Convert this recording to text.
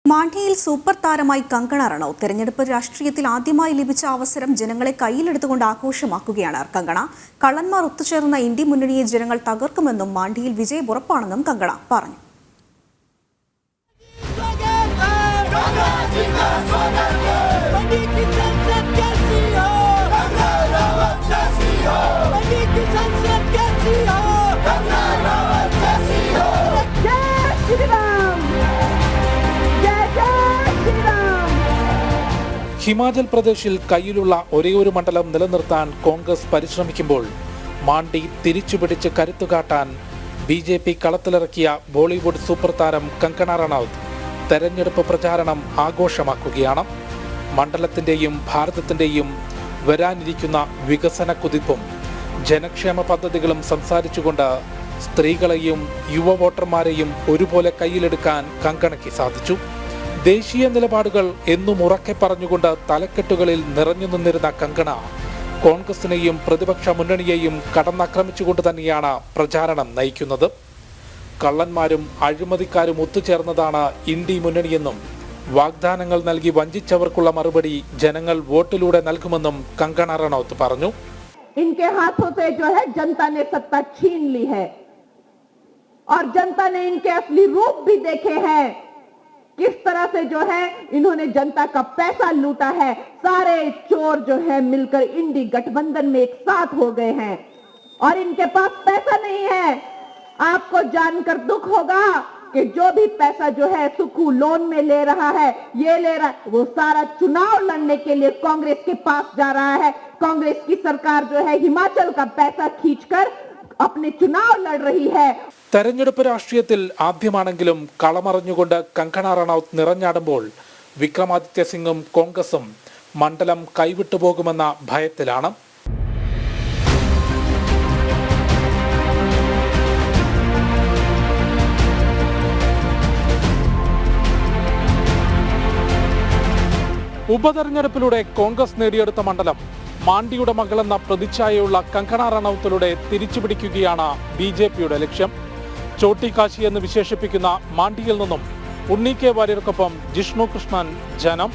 മാണ്ഡിയിൽ super താരമായി കങ്കണ റണൌത്ത്. തെരഞ്ഞെടുപ്പ് രാഷ്ട്രീയത്തിൽ ആദ്യമായി ലഭിച്ച അവസരം ജനങ്ങളെ കയ്യിലെടുത്തുകൊണ്ട് ആഘോഷമാക്കുകയാണ് കങ്കണ. കള്ളന്മാർ ഒത്തുചേർന്ന ഇന്ത്യ മുന്നണിയെ ജനങ്ങൾ തകർക്കുമെന്നും മാണ്ഡിയിൽ വിജയം ഉറപ്പാണെന്നും കങ്കണ പറഞ്ഞു. ഹിമാചൽ പ്രദേശിൽ കയ്യിലുള്ള ഒരേയൊരു മണ്ഡലം നിലനിർത്താൻ കോൺഗ്രസ് പരിശ്രമിക്കുമ്പോൾ മാണ്ഡി തിരിച്ചുപിടിച്ച് കരുത്തുകാട്ടാൻ BJP കളത്തിലിറക്കിയ ബോളിവുഡ് സൂപ്പർ താരം കങ്കണ റണൌത്ത് തെരഞ്ഞെടുപ്പ് പ്രചാരണം ആഘോഷമാക്കുകയാണ്. മണ്ഡലത്തിന്റെയും ഭാരതത്തിന്റെയും വരാനിരിക്കുന്ന വികസന കുതിപ്പും ജനക്ഷേമ പദ്ധതികളും സംസാരിച്ചുകൊണ്ട് സ്ത്രീകളെയും യുവ വോട്ടർമാരെയും ഒരുപോലെ കയ്യിലെടുക്കാൻ കങ്കണയ്ക്ക് സാധിച്ചു. ദേശീയ നിലപാടുകൾ എന്നും ഉറക്കെ പറഞ്ഞുകൊണ്ട് തലക്കെട്ടുകളിൽ നിറഞ്ഞു നിന്നിരുന്ന കങ്കണ കോൺഗ്രസിനെയും പ്രതിപക്ഷ മുന്നണിയെയും കടന്നാക്രമിച്ചുകൊണ്ട് തന്നെയാണ് പ്രചാരണം നയിക്കുന്നത്. കള്ളന്മാരും അഴിമതിക്കാരും ഒത്തുചേർന്നതാണ് ഇന്ത്യ മുന്നണിയെന്നും വാഗ്ദാനങ്ങൾ നൽകി വഞ്ചിച്ചവർക്കുള്ള മറുപടി ജനങ്ങൾ വോട്ടിലൂടെ നൽകുമെന്നും കങ്കണ റണൌത്ത് പറഞ്ഞു. इनके हाथों से जो है जनता ने सत्ता छीन ली है और जनता ने इनके असली रूप भी देखे हैं. किस तरह से जो है इन्होंने जनता का पैसा लूटा है. सारे चोर जो है मिलकर इंडी गठबंधन में एक साथ हो गए हैं और इनके पास पैसा नहीं है. आपको जानकर दुख होगा कि जो भी पैसा जो है सुखू लोन में ले रहा है, ये ले रहा है, वो सारा चुनाव लड़ने के लिए कांग्रेस के पास जा रहा है. कांग्रेस की सरकार जो है हिमाचल का पैसा खींचकर अपने चुनाव लड़ रही है. തെരഞ്ഞെടുപ്പ് രാഷ്ട്രീയത്തിൽ ആദ്യമാണെങ്കിലും കളമറിഞ്ഞുകൊണ്ട് കങ്കണ റണൌത്ത് നിറഞ്ഞാടുമ്പോൾ വിക്രമാദിത്യ സിംഗും കോൺഗ്രസും മണ്ഡലം കൈവിട്ടുപോകുമെന്ന ഭയത്തിലാണ്. ഉപതെരഞ്ഞെടുപ്പിലൂടെ കോൺഗ്രസ് നേടിയെടുത്ത മണ്ഡലം മാണ്ഡിയുടെ മകളെന്ന പ്രതിച്ഛായയുള്ള കങ്കണ റണൌത്തിലൂടെ തിരിച്ചുപിടിക്കുകയാണ് BJPയുടെ ലക്ഷ്യം. ചോട്ടി കാശി എന്ന് വിശേഷിപ്പിക്കുന്ന മാണ്ഡിയിൽ നിന്നും ഉണ്ണി കെ വാര്യർക്കൊപ്പം ജിഷ്ണു കൃഷ്ണൻ, ജനം.